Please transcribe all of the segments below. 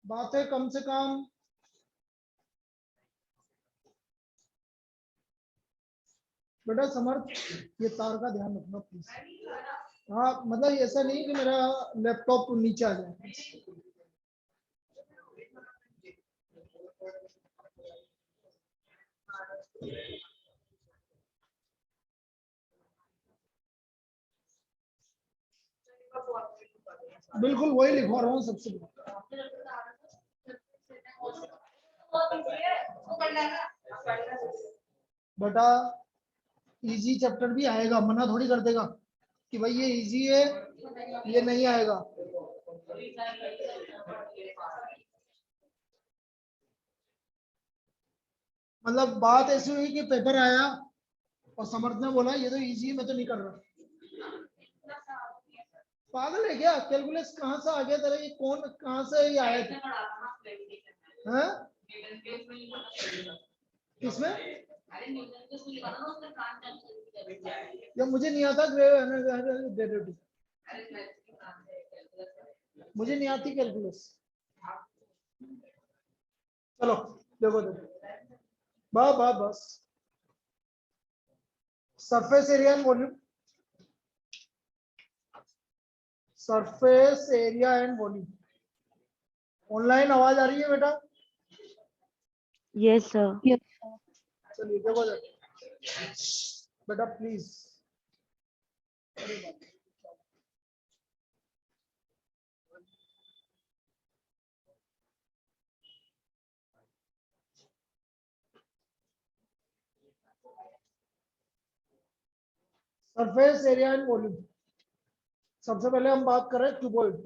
बातें कम से कम बेटा समर्थ, ये तार का ध्यान रखना प्लीज। हाँ मतलब ऐसा नहीं कि मेरा लैपटॉप नीचे आ जाए। बिल्कुल वही लिखवा रहा हूँ सबसे। बेटा इजी चैप्टर भी आएगा, मना थोड़ी कर देगा कि भाई ये इजी है ये नहीं आएगा। मतलब बात ऐसी हुई कि पेपर आया और समर्थ ने बोला ये तो इजी है, मैं तो नहीं कर रहा। पागल है क्या? कैलकुलस कहाँ से आ गया तेरा? ये कौन कहाँ से ये आया था? हाँ? किसमें? या मुझे नहीं आता डेरिवेटिव, मुझे नहीं आती कैलकुलस। चलो देखो बस surface area and volume, surface area and volume. Online आवाज आ रही है बेटा? Yes sir. चलिए देखो बेटा please. Surface area and volume. सबसे पहले हम बात करें क्यूबॉइड।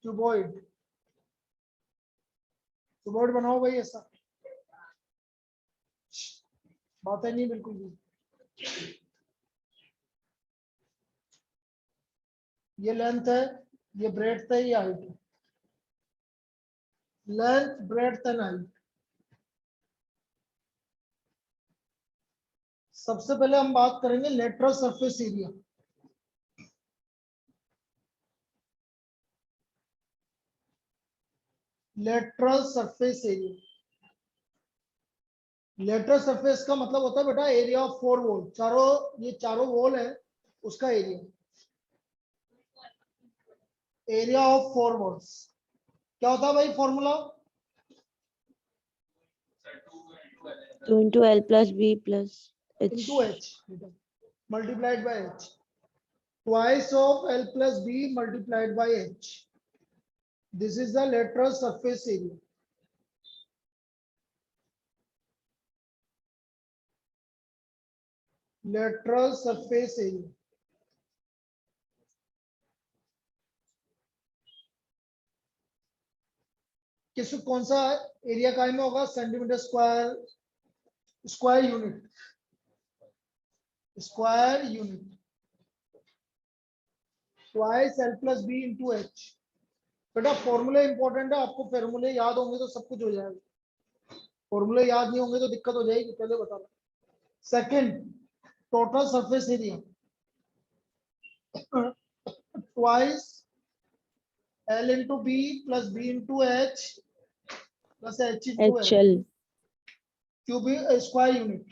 क्यूबॉइड क्यूबॉइड बनाओ भाई ऐसा। बात है नहीं बिल्कुल भी। ये लेंथ है, ये ब्रेड्थ है, ये हाइट है। Length breadth and height. सबसे पहले हम बात करेंगे lateral surface area. Lateral surface area, lateral surface का मतलब होता है बेटा एरिया ऑफ फोर वॉल। ये चारों वॉल है उसका area, area of four walls. क्या होता है भाई formula? 2 into L plus B plus H. into H multiplied by H. Twice of L plus B multiplied by H. This is the lateral surface area. Lateral surface area. किस कौन सा area काय में होगा? Centimetre square, square unit, square unit. Twice L plus B into H। बेटा फॉर्मूले important है, आपको फॉर्मूले याद होंगे तो सब कुछ हो जाएगा, फॉर्मूले याद नहीं होंगे तो दिक्कत हो जाएगी, पहले बता रहा। Second total surface area twice L into B plus B into H plus H into L HL. cubic square unit,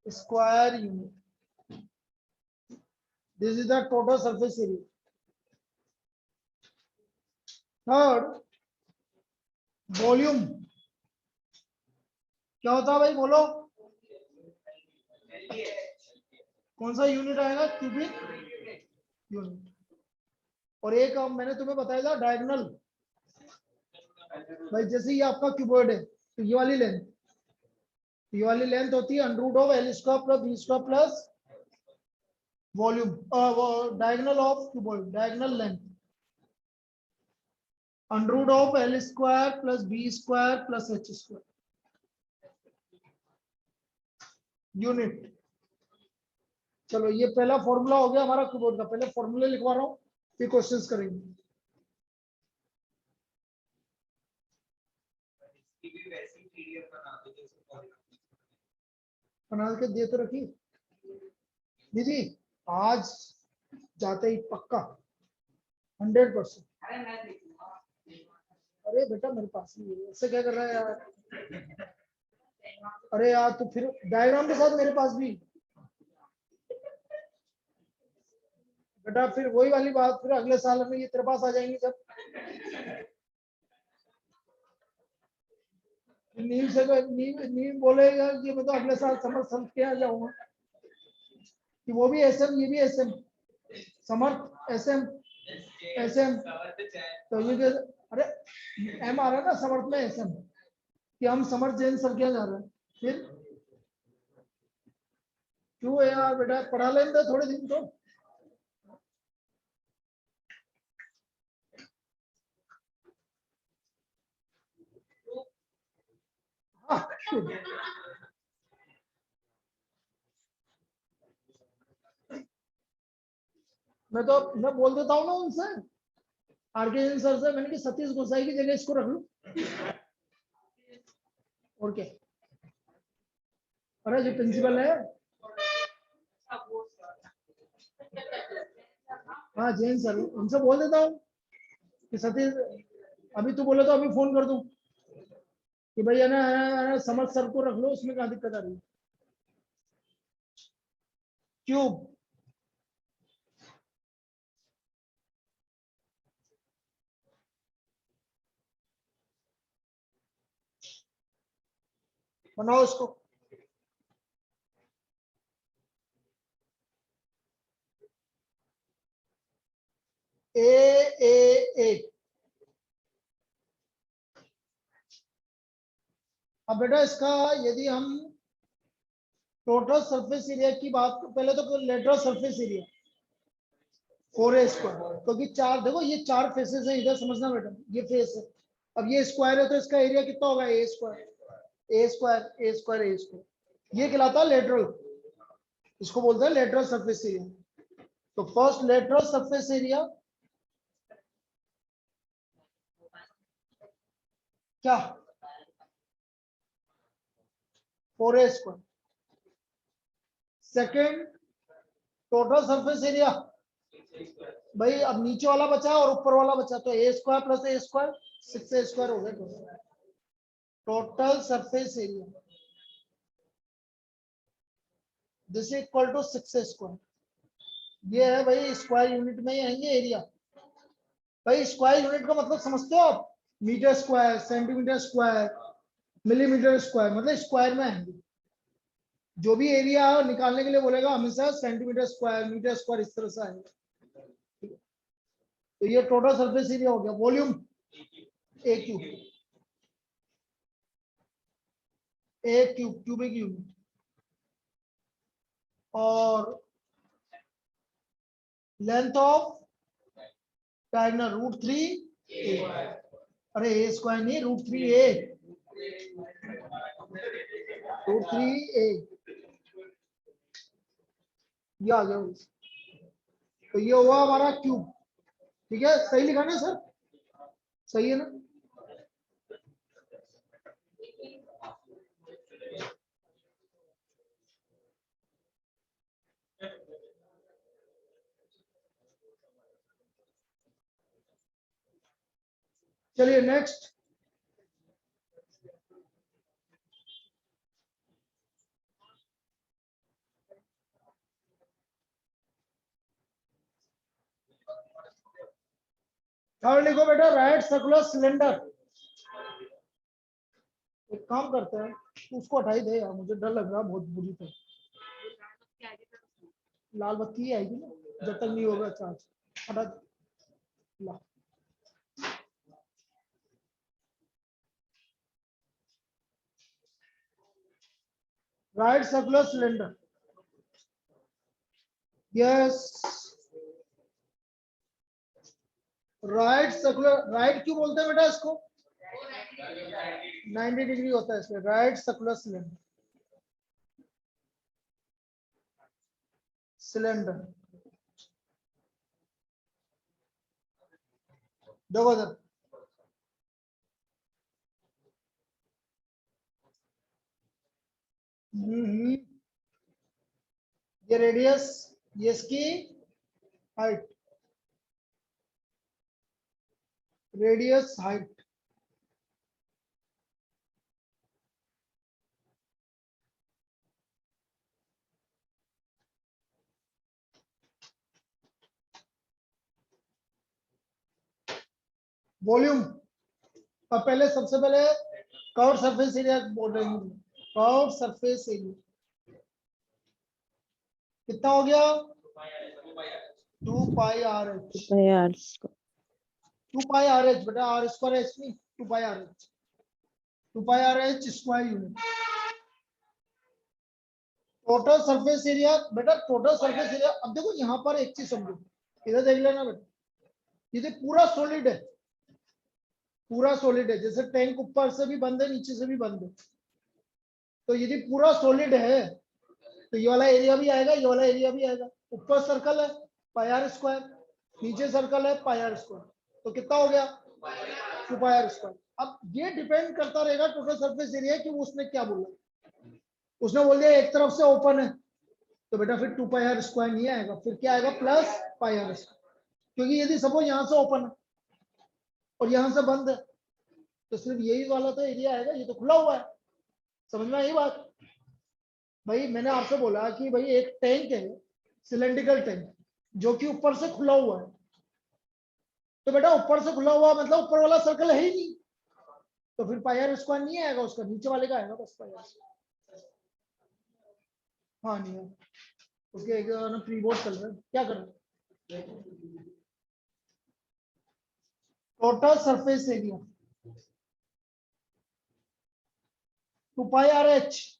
square unit. This is the total surface area. Third volume. क्या होता है भाई बोलो? कौन सा यूनिट आएगा? Cubic unit. और एक मैंने तुम्हें बताया था डायगोनल। भाई जैसे ये आपका क्यूबॉइड है तो ये वाली लेंथ होती है under of L square plus B square plus volume, diagonal of cuboid, diagonal length under of L square plus B square plus H square unit. चलो ये पहला फॉर्मूला हो गया हमारा क्यूबॉइड का। पहले फॉर्मूले लिखवा रहा हूँ फिर क्वेश्चंस करेंगे। बना के दे तो रखी। दीदी आज जाते ही पक्का 100%। अरे बेटा मेरे पास ही है, ऐसे क्या कर रहा है यार। अरे यार तो फिर डायग्राम के साथ मेरे पास भी बेटा, फिर वही वाली बात, फिर अगले साल में ये तेरे पास आ जाएंगे जब नीम से तो नीम बोलेगा कि मैं तो अगले साल समर समझ के आ जाऊंगा कि वो भी एसएम ये भी एसएम, समर्थ एसएम एसएम। तो ये अरे एम आ रहा है ना समर्थ में एसएम, कि हम समर्थ जैन सर क्या जा रहे हैं फिर। क्यों है यार बेटा, पढ़ा लेंगे थोड़े दिन तो। मैं बोल देता हूँ ना उनसे, आरके जैन सर से, मैंने कि सतीश गोसाई की जगह इसको रख लूं और क्या। अरे जो प्रिंसिपल है, हाँ जैन सर, उनसे बोल देता हूँ कि सतीश, अभी तू बोले तो अभी फोन कर दूं कि भाई है ना समर्थ सर को रख लो, उसमें क्या दिक्कत आ रही है। क्यूब बनाओ इसको। ए ए ए। अब बेटा इसका यदि हम टोटल सरफेस एरिया की बात, पहले तो लेटरल सरफेस एरिया 4a², क्योंकि चार देखो ये चार फेसेस है, इधर समझना बेटा, ये फेस है। अब ये स्क्वायर है तो इसका एरिया कितना होगा, ए स्क्वायर ए स्क्वायर ए स्क्वायर ए स्क्वायर, ये कहलाता है लेटरल, इसको बोलते हैं लेटरल सरफेस एरिया। तो फर्स्ट लेटरल सरफेस एरिया क्या, 4a²। Second total surface area, भाई अब नीचे वाला बचा और ऊपर वाला बचा, तो a² + a², 6a² हो गया total surface area. This equal to 6a²। ये है भाई स्क्वायर यूनिट में ही आएंगे एरिया। भाई स्क्वायर यूनिट का मतलब समझते हो आप, metre square, centimetre square, millimetre square, मतलब स्क्वायर में आएंगे। जो भी एरिया निकालने के लिए बोलेगा हमेशा सेंटीमीटर स्क्वायर, मीटर स्क्वायर, इस तरह से आएगा। तो ये टोटल सरफेस एरिया हो गया। वॉल्यूम ए क्यूब, ए क्यूब क्यूबिक यूनिट, और लेंथ ऑफ डायगोनल √3a। अरे a² नहीं, √3a, √3a, ये आ गया। तो ये हुआ हमारा क्यूब। ठीक है, सही लिखा ना सर, सही है ना। चलिए नेक्स्ट, थर्ड लिखो बेटा, राइट सर्कुलर सिलेंडर। एक काम करते हैं, उसको हटाई दे यार, मुझे डर लग रहा है बहुत बुरी तरह। लाल बत्ती ही आएगी ना जब तक नहीं होगा चार्ज, हटा दे। ला। Right circular cylinder, yes right circular, right क्यों बोलते हैं बेटा इसको, 90 डिग्री होता है इसमें, राइट सर्कुलर सिलेंडर, सिलेंडर। देखो सर, ये रेडियस ये इसकी हाइट, रेडियस हाइट, वॉल्यूम। अब पहले सबसे पहले कर्व सरफेस एरिया बोल रहे हैं, कर्व सरफेस एरिया कितना हो गया 2 pi R H, by r square. 2 pi R H बेटा, आर स्क्वायर एच नहीं, 2 pi R H, 2 pi R H square unit. Total surface area बेटा, टोटल सरफेस एरिया। अब देखो यहाँ पर एक चीज समझो, इधर देख लेना बेटा, ये पूरा सॉलिड है, पूरा सॉलिड है, जैसे टैंक ऊपर से भी बंद है नीचे से भी बंद है, तो यदि पूरा सॉलिड है तो ये वाला एरिया भी आएगा, ये वाला एरिया भी आएगा। ऊपर सर्कल है पाई आर स्क्वायर, नीचे सर्कल है पाई आर स्क्वायर, तो कितना हो गया 2 पाई आर स्क्वायर। अब ये डिपेंड करता रहेगा टोटल सरफेस एरिया कि उसने क्या बोला। उसने बोल दिया एक तरफ से ओपन है तो बेटा फिर 2 पाई आर स्क्वायर नहीं आएगा, फिर क्या आएगा प्लस पाई आर स्क्वायर, क्योंकि यदि सपोज यहाँ से ओपन है और यहाँ से बंद है तो सिर्फ यही वाला तो एरिया आएगा, ये तो खुला हुआ है। समझ में आई बात? भाई मैंने आपसे बोला कि भाई एक टैंक है, सिलेंड्रिकल टैंक, जो कि ऊपर से खुला हुआ है, तो बेटा ऊपर से खुला हुआ मतलब ऊपर वाला सर्कल है ही नहीं, तो फिर पाई आर स्क्वायर नहीं आएगा, उसका नीचे वाले का आएगा बस पाई आर। हाँ नहीं है उसके एक प्री बोर्ड चल रहा है, क्या कर रहे हैं? Total surface area 2 pi R H,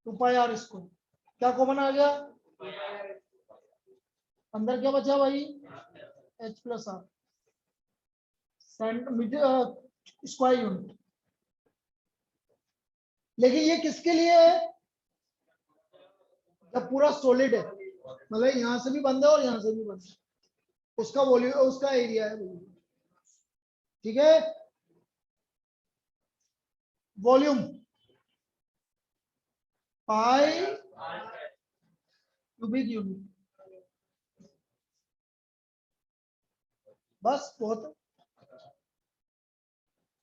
2 pi R square, क्या कॉमन आ गया अंदर, क्या बचा भाई H plus R square unit. लेकिन ये किसके लिए है? जब पूरा सॉलिड है, मतलब यहां से भी बंद है और यहां से भी बंद है, उसका वॉल्यूम, उसका एरिया है, ठीक है। वॉल्यूम पाई क्यूबिक यूनिट, बस बहुत।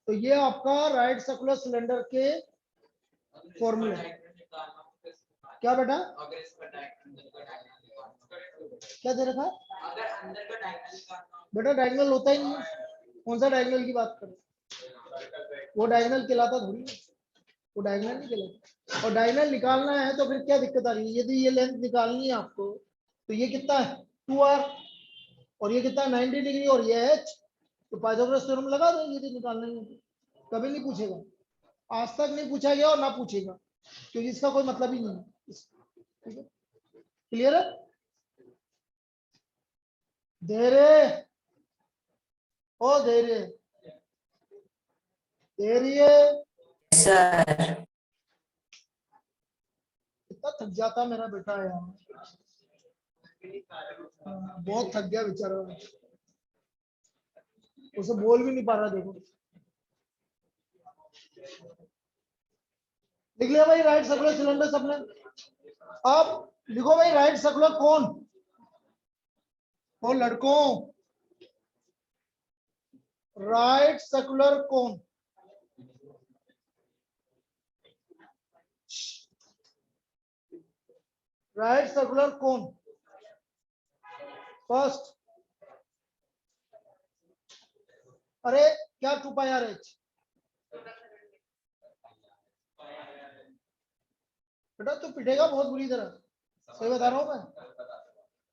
तो ये आपका राइट सर्कुलर सिलेंडर के फॉर्मूले। क्या बेटा क्या दे रखा है बेटा? डायगोनल होता ही नहीं है। कौन सा डायगोनल की बात करें? वो डायगोनल कहलाता थोड़ी है, वो डायगोनल नहीं कहलाता। और डायगोनल निकालना है तो फिर क्या दिक्कत आ रही है? यदि ये लेंथ निकालनी है आपको तो ये कितना है 2r, और ये कितना 90 डिग्री, और ये h, तो पाइथागोरस थ्योरम लगा दो यदि निकालना है। कभी नहीं पूछेगा, आज तक नहीं पूछा गया और ना पूछेगा, क्योंकि इसका कोई मतलब ही नहीं है। ठीक है, क्लियर है? धैर्य, ओ धैर्य, धैर्य। Sir. इतना थक जाता मेरा बेटा यार, बहुत थक गया बेचारा, उसे बोल भी नहीं पा रहा। देखो लिख लिया भाई राइट सर्कुलर सिलेंडर सबने? अब लिखो भाई राइट सर्कुलर कौन, और लड़कों राइट सर्कुलर कौन, राइट सर्कुलर कौन फर्स्ट। अरे क्या 2 पाई आर एच बेटा, तू पिटेगा बहुत बुरी तरह, सही बता रहा हूं मैं।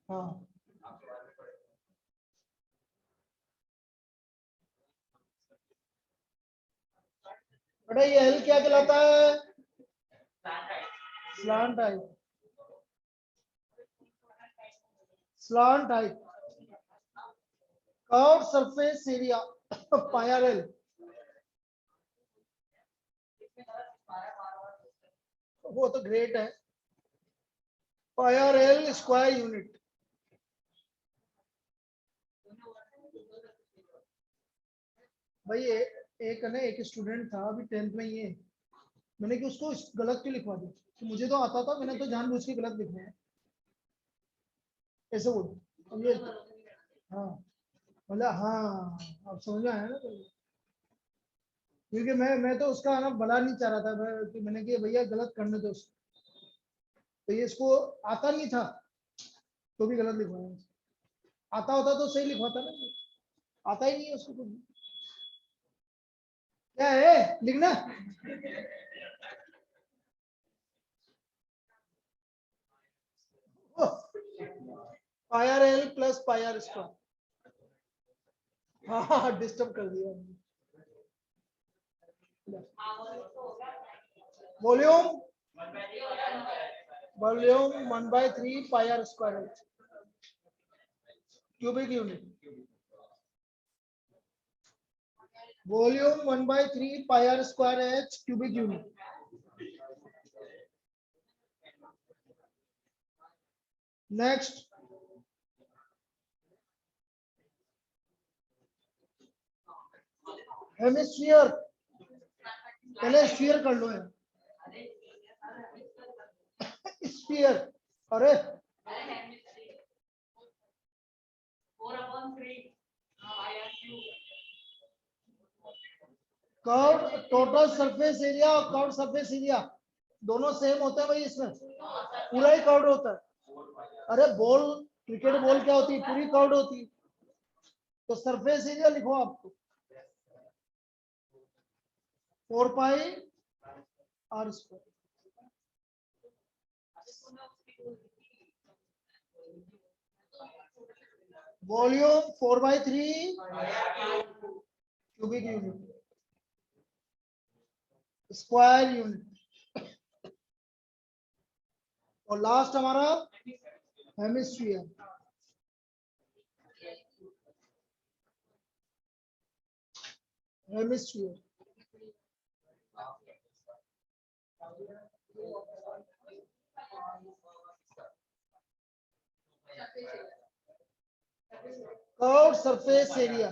हाँ बेटा ये एल क्या कहलाता है? Slant type, slant type. Curve surface area pi R L, वो तो ग्रेट है, पाई आर एल स्क्वायर यूनिट। भाई एक ना एक स्टूडेंट था अभी 10th में, ये मैंने कि उसको गलत क्यों लिखवा दी, तो मुझे तो आता था, मैंने तो जानबूझ के गलत लिखवाया। ऐसे बोल ये, हाँ मतलब हाँ अब समझ में आया ना तो। क्योंकि मैं तो उसका ना भला नहीं चाह रहा था कि मैंने कि भैया गलत करने दो उसको। तो ये इसको आता नहीं था तो भी गलत लिखवाया, आता होता तो सही लिखवाता ना, आता ही नहीं है उसको कुछ। क्या है लिखना, pi R L plus pi R square. हाँ डिस्टर्ब कर दिया। Volume volume 1/3 pi R square cubic unit. Volume 1/3 pi R square H cubic unit. Next hemisphere, पहले स्फीयर कर लो है। स्फीयर, अरे कर्व टोटल सरफेस एरिया और कर्व सरफेस एरिया दोनों सेम होते हैं भाई, इसमें पूरा ही कर्व होता है। अरे बॉल, क्रिकेट बॉल क्या होती है, पूरी कर्व होती है। तो सरफेस एरिया लिखो आपको 4 pi R square. Volume 4/3 cubic unit square unit. और लास्ट हमारा hemisphere, hemisphere curve surface area.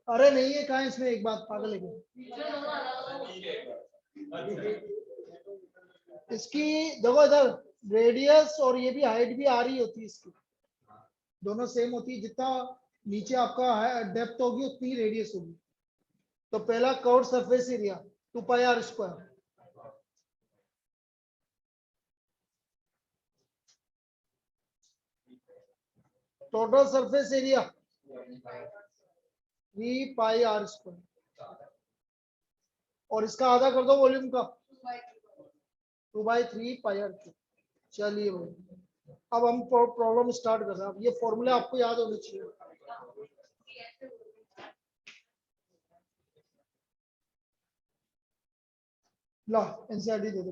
अरे नहीं है कहाँ, इसमें एक बात पागल है, इसकी देखो इधर रेडियस और ये भी हाइट भी आ रही होती है इसकी, दोनों सेम होती है। जितना नीचे आपका डेप्थ होगी उतनी रेडियस होगी। तो पहला curve surface area 2 pi R square, total surface area 3 pi R square, और इसका आधा कर दो वॉल्यूम का 2/3 पाई आर क्यूब। चलिए भाई अब हम प्रॉब्लम स्टार्ट कर रहे हैं। अब ये फॉर्मूले आपको याद होने चाहिए। ला एनसीईआरटी दे दो,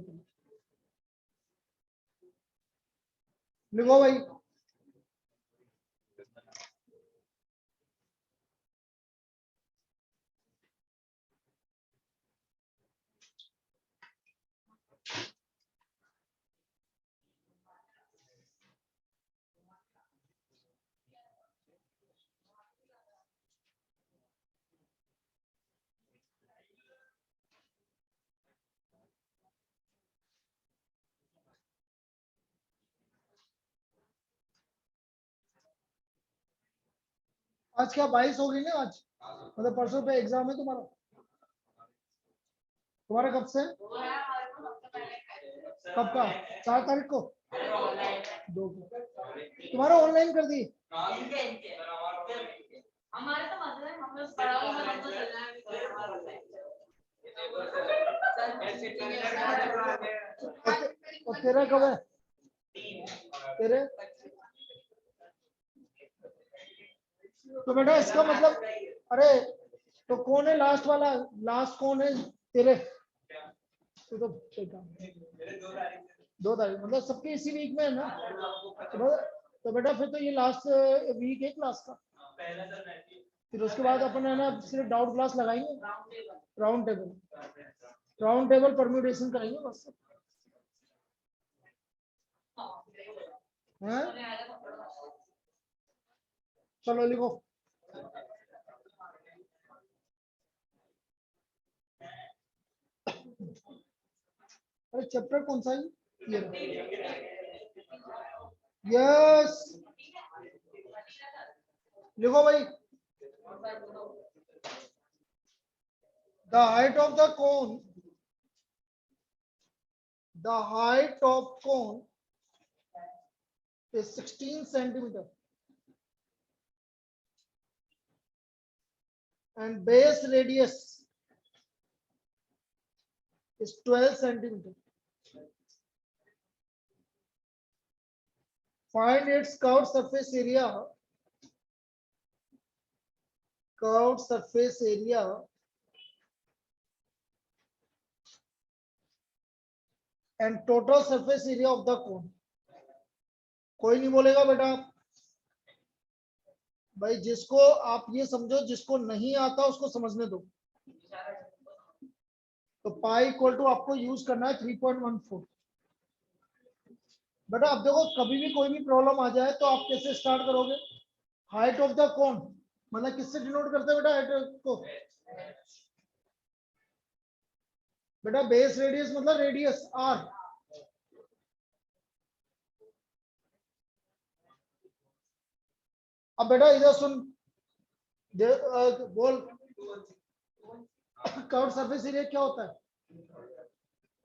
लिखो भाई। आज क्या 22 होगी ना आज, मतलब परसों पे एग्जाम है तुम्हारा। तुम्हारा कब से, कब का, 4 तारीख को, 2 को तुम्हारा ऑनलाइन कर दी। हमारे तो मतलब है, हम लोग पढ़ा हुआ है तो चलना है। और तेरा कब है, तेरे तो बेटा इसका मतलब, अरे तो कौन है लास्ट वाला, लास्ट कौन है तेरे, तो 2 तारीख मतलब सबके इसी वीक में है ना। तो बेटा फिर तो ये लास्ट वीक है क्लास का। फिर उसके बाद अपन है ना सिर्फ डाउट क्लास लगाएंगे, राउंड टेबल परम्यूटेशन करेंगे बस। हैं चलो लिखो। अरे चैप्टर कौन सा है ये, यस, लिखो भाई। The height of the cone, the height of cone is 16 centimeter and base radius is 12 centimeter. Find its curved surface area. Curved surface area and total surface area of the cone. कोई नहीं बोलेगा बेटा भाई, जिसको आप ये समझो, जिसको नहीं आता उसको समझने दो। तो पाई इक्वल टू आपको यूज करना है 3.14। बेटा अब देखो, कभी भी कोई भी प्रॉब्लम आ जाए तो आप कैसे स्टार्ट करोगे? हाइट ऑफ द कोन मतलब किससे डिनोट करते हैं बेटा हाइट को? बेटा बेस रेडियस मतलब रेडियस आर। अब बेटा इधर सुन, बोल कर्व सरफेस एरिया क्या होता है?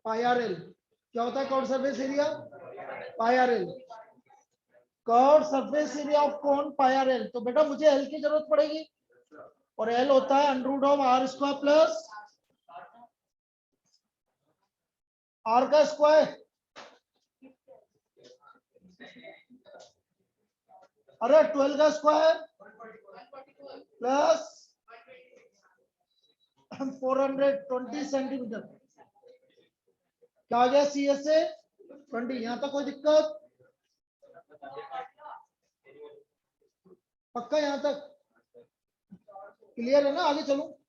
पाई आर एल। क्या होता है curve surface area? Pi R L. Curve surface area of cone pi R L. तो बेटा मुझे एल की जरूरत पड़ेगी और एल होता है under of R square plus R का स्क्वायर। अरे 12 का स्क्वायर प्लस 420 सेंटीमीटर। क्या आ गया? C S A 20। यहां तक कोई दिक्कत? पक्का यहां तक क्लियर है ना? आगे चलो।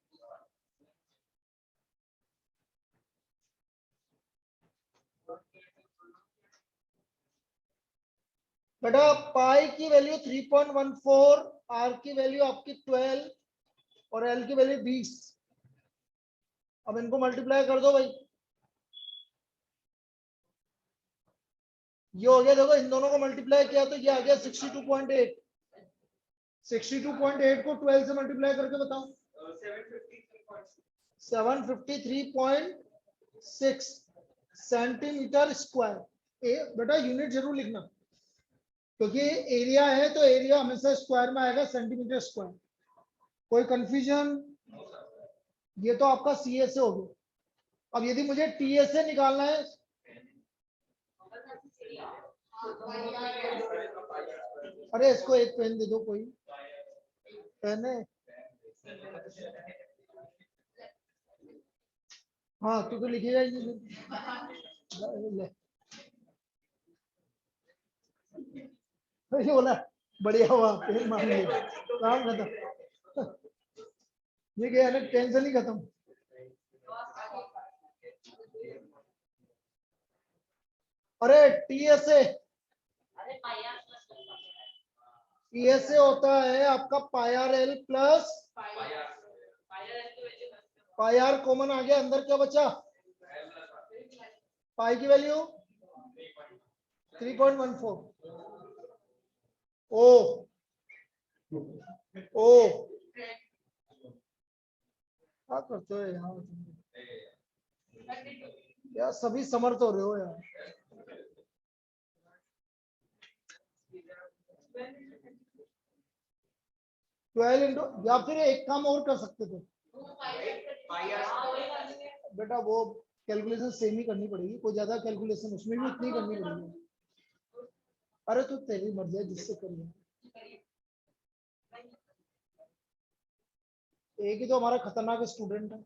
बेटा पाई की वैल्यू 3.14, आर की वैल्यू आपकी 12 और एल की वैल्यू 20। अब इनको मल्टीप्लाई कर दो भाई। ये हो गया, देखो इन दोनों को मल्टीप्लाई किया तो ये आ गया 62.8। 62.8 को 12 से मल्टीप्लाई करके बताओ। 753.6 सेंटीमीटर स्क्वायर। बेटा यूनिट जरूर लिखना, क्योंकि एरिया है तो एरिया हमेशा स्क्वायर में आएगा, सेंटीमीटर स्क्वायर। कोई कंफ्यूजन? ये तो आपका सी एस ए हो गया। अब यदि मुझे टी एस ए निकालना है, अरे इसको एक पेन दे दो, कोई पेन है? हाँ तू तो लिखेगा ही नहीं। ये बोला बढ़िया हुआ, पेन मांग लिया, काम खत्म। ये क्या है, टेंशन ही खत्म। अरे टीएसए, टीएसए होता है आपका pi R L plus pi R. Common आ गया, अंदर क्या बचा? पाई की वैल्यू 3.14। ओ ओ क्या करते हो यहाँ? यार सभी समर्थ हो रहे हो यार। ट्वेल्व इंटू, या फिर एक काम और कर सकते थे बेटा, वो कैलकुलेशन सेम ही करनी पड़ेगी, कोई ज्यादा कैलकुलेशन उसमें भी उतनी करनी पड़ेगी। अरे तो तेरी मर्जी है, जिससे करिए। एक ही तो हमारा खतरनाक स्टूडेंट है।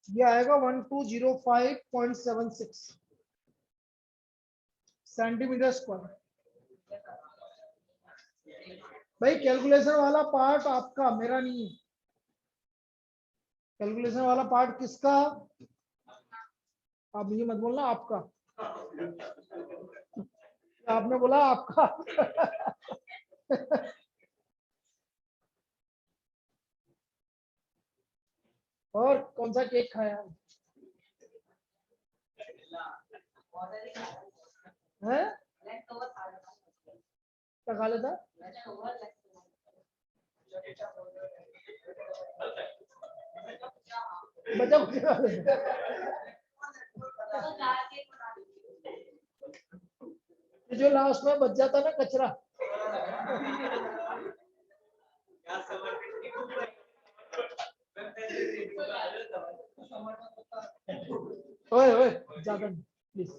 ये आएगा 1205.76 सेंटीमीटर स्क्वायर। भाई कैलकुलेशन वाला पार्ट आपका, मेरा नहीं है। कैलकुलेशन वाला पार्ट किसका? आप ये मत बोलना आपका। आपने बोला आपका। कौन सा केक खाया है? क्या खा लेता? बचा कुछ खा लेता। जो लास्ट में बच जाता ना कचरा, ओए ओए ज्यादा प्लीज,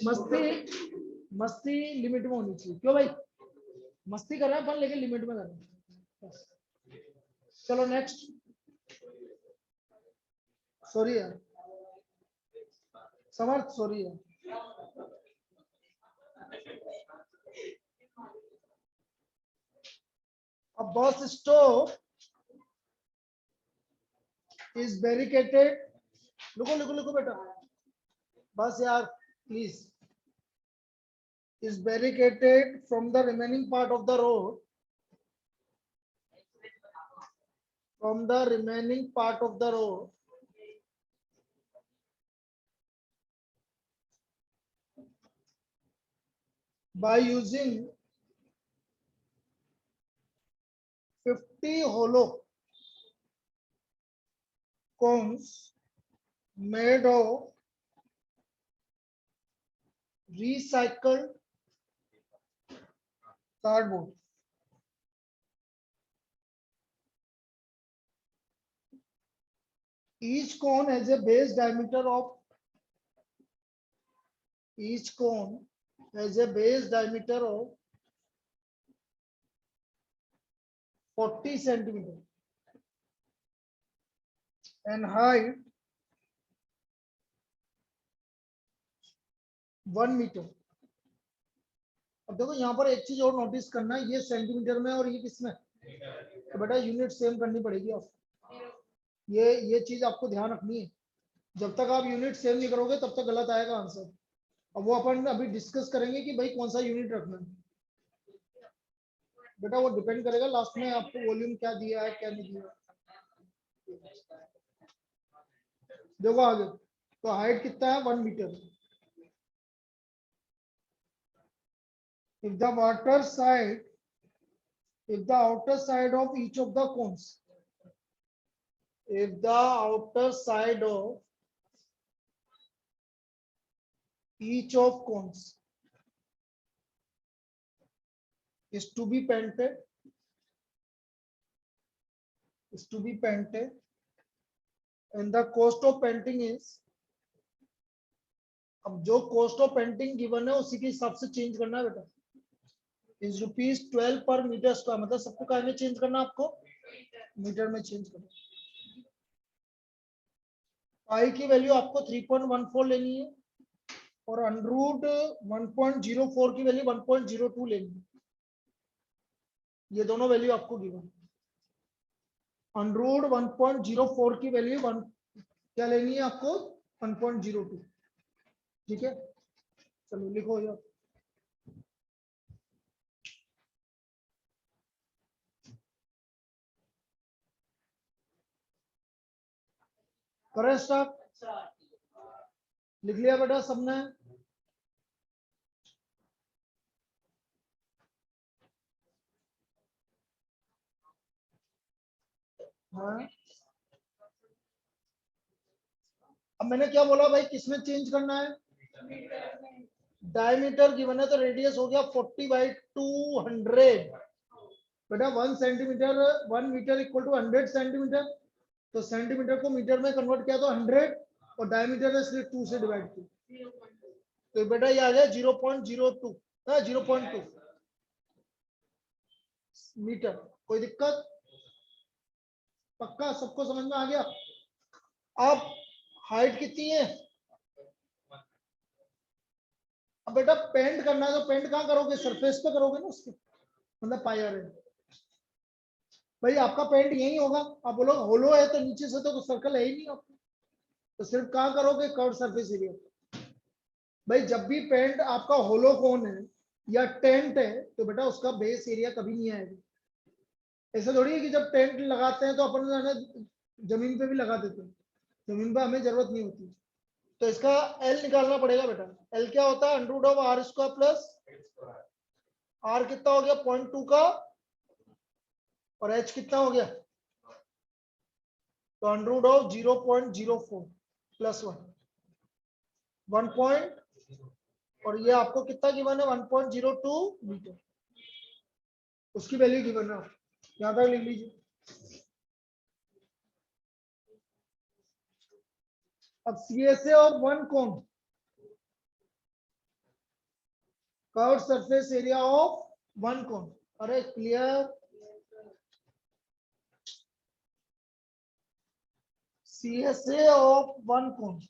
मस्ती मस्ती लिमिट में होनी चाहिए। क्यों भाई, मस्ती कर रहे हैं अपन लेकिन लिमिट में कर रहे हैं बस। चलो नेक्स्ट। सॉरी यार समर्थ, सॉरी यार। A bus stop is barricaded. लिखो लिखो लिखो बेटा, बस यार please. Is barricaded from the remaining part of the road. From the remaining part of the road. By using 50 hollow cones made of recycled cardboard. Each cone has a base diameter of 40 centimeter and height 1 metre. अब देखो यहाँ पर एक चीज और notice करना है, ये सेंटीमीटर में और ये किसमें, तो बेटा यूनिट सेम करनी पड़ेगी आपको। ये चीज आपको ध्यान रखनी है, जब तक आप यूनिट सेम नहीं करोगे तब तक गलत आएगा आंसर। अब वो अपन अभी डिस्कस करेंगे कि भाई कौन सा यूनिट रखना है। बेटा वो डिपेंड करेगा लास्ट में आपको वॉल्यूम क्या दिया है क्या नहीं दिया। देखो आगे, तो हाइट कितना है 1 metre. If the outer side of each of the cones, if the outer side of each of cones is to be painted, and the cost of painting is, अब जो कॉस्ट ऑफ पेंटिंग गिवन है उसी के हिसाब से change करना है बेटा। इज ₹12 पर मीटर स्क्वायर, मतलब सबको क्या में चेंज करना, आपको मीटर में चेंज करना। पाई की वैल्यू आपको 3.14 लेनी है और अंडरूट 1.04 की वैल्यू 1.02 लेनी है। ये दोनों वैल्यू आपको गिवन। अंडरूट 1.04 की वैल्यू क्या लेनी है आपको 1.02। ठीक है, चलो लिखो यार। करें स्टार्ट, लिख लिया बेटा सबने? हाँ, अब मैंने क्या बोला भाई, किसमें चेंज करना है? डायमीटर गिवन है तो रेडियस हो गया 40/200। बेटा 1 centimetre 1 metre equal to 100 centimetre, तो सेंटीमीटर को मीटर में कन्वर्ट किया तो 100 और डायमीटर है इसलिए 2 से डिवाइड किया, तो बेटा ये आ गया 0.02 0.2 मीटर। कोई दिक्कत? पक्का सबको समझ में आ गया? अब हाइट कितनी है? अब बेटा पेंट करना है तो पेंट कहाँ करोगे, सरफेस पे करोगे ना उसके, मतलब पाया रहे भाई आपका पेंट यही होगा। आप बोलो होलो है तो नीचे से तो सर्कल है ही नहीं आपको, तो सिर्फ कहाँ करोगे, कर्व सरफेस एरिया। भाई जब भी पेंट आपका होलो कोन है या टेंट है तो बेटा उसका बेस एरिया कभी नहीं आएगा। ऐसा थोड़ी है कि जब टेंट लगाते हैं तो अपन जमीन पे भी लगा देते हैं, जमीन पे हमें जरूरत नहीं होती, तो इसका एल निकालना पड़ेगा बेटा। एल क्या होता है? Under root of R square plus R कितना हो गया 0.2 का, और एच कितना हो गया? तो under root of 0.04 plus 1 point, और ये आपको कितना गिवन है 1.02 मीटर, उसकी वैल्यू गिवन है, यहां तक लिख लीजिए। अब CSA और 1 कोन, कर्व सरफेस एरिया ऑफ 1 कोन, अरे क्लियर? CSA ऑफ 1 कोन,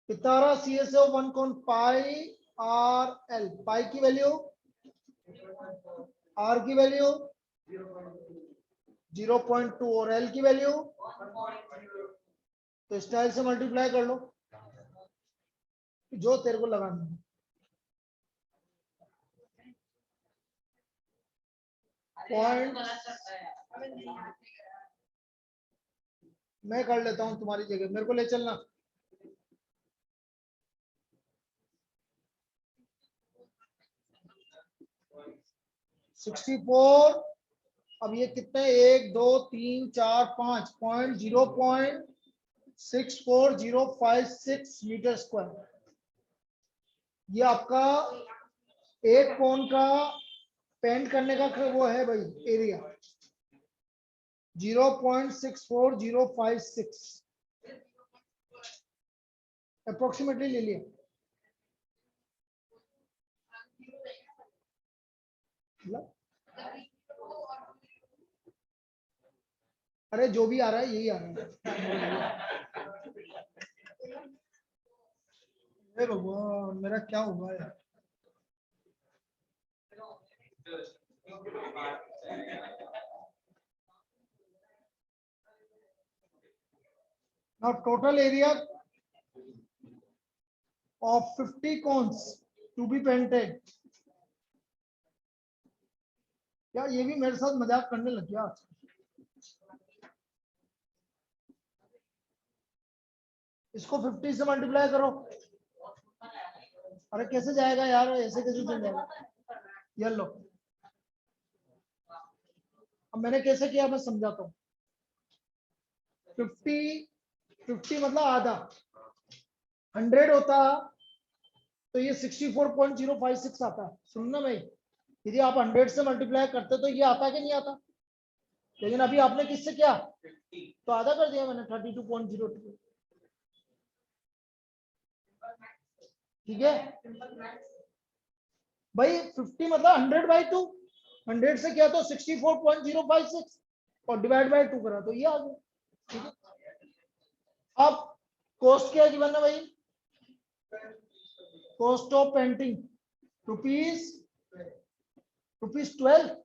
कितना आ रहा? CSA of 1 cone pi R L, pi की वैल्यू, आर की वैल्यू 0.2 और एल की वैल्यू, तो स्टाइल से मल्टीप्लाई कर लो जो तेरे को लगाना है। पॉइंट मैं कर लेता हूं तुम्हारी जगह, मेरे को ले चलना। $64, अब ये कितने 1 2 3 4 5 0.64056 मीटर स्क्वायर, ये आपका एक कोन का पेंट करने का वो है भाई एरिया 0.64056 अप्रोक्सीमेटली ले लिया। अरे जो भी आ रहा है यही आ रहा है। अरे भगवान मेरा क्या हुआ है? Now total area of 50 cones to be painted। क्या ये भी मेरे साथ मजाक करने लग गया? इसको 50 से मल्टीप्लाई करो। अरे कैसे जाएगा यार, ऐसे कैसे चल जाएगा? ये लो, अब मैंने कैसे किया मैं समझाता हूँ। 50 मतलब आधा, 100 होता तो ये 64.056 आता है। सुनना भाई, यदि आप 100 से मल्टीप्लाई करते तो ये आता कि नहीं आता? लेकिन अभी आपने किससे किया तो आधा कर दिया मैंने 32.02। ठीक है भाई, 50 मतलब 100/2, 100 से किया तो 64.056 और डिवाइड बाय 2 करा तो ये आ गया। ठीक है, अब कॉस्ट क्या गिवन है भाई? कॉस्ट ऑफ पेंटिंग ₹12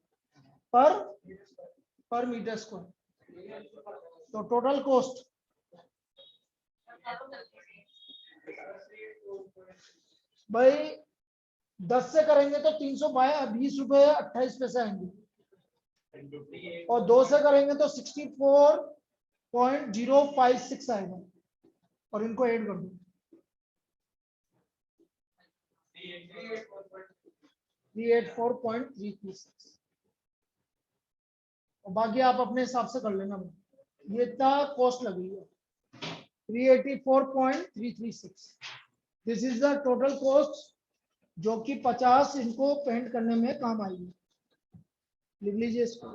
पर मीटर स्क्वायर, तो टोटल कॉस्ट भाई 10 से करेंगे तो 320 रुपए 28 पैसे आएंगे, और 2 से करेंगे तो 64.056 आएगा, और इनको ऐड कर दो 384.336, और बाकी आप अपने हिसाब से कर लेना। ये इतना कॉस्ट लगी है 384.336। This is the total cost जो कि 50 इनको पेंट करने में काम आएगी। लिख लीजिए इसको।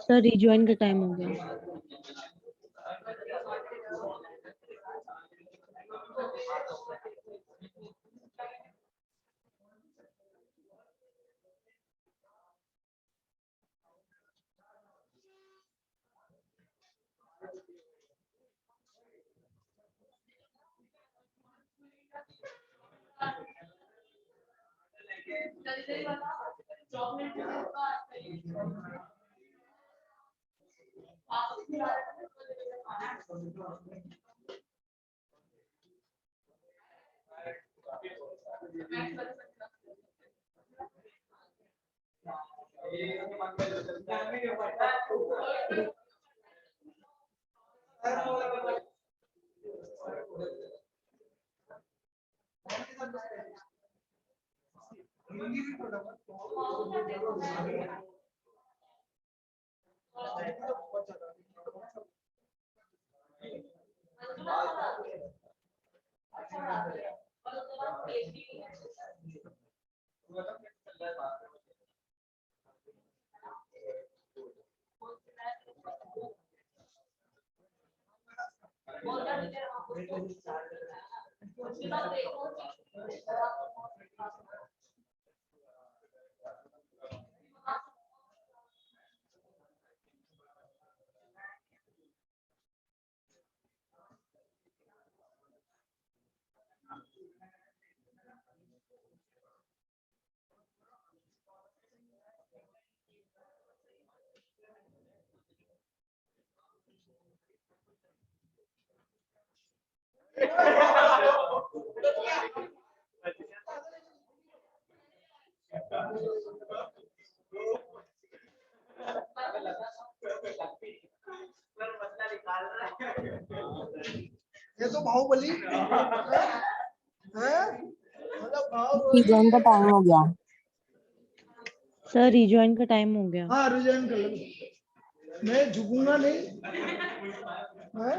सर रिज्वाइन का टाइम हो गया। ये तो बाहुबली है, मतलब बाहुबली। रिज्वाइन का टाइम हो गया। सर रिज्वाइन का टाइम हो गया। हाँ रिजाइन कर लो, मैं झुकूंगा नहीं है?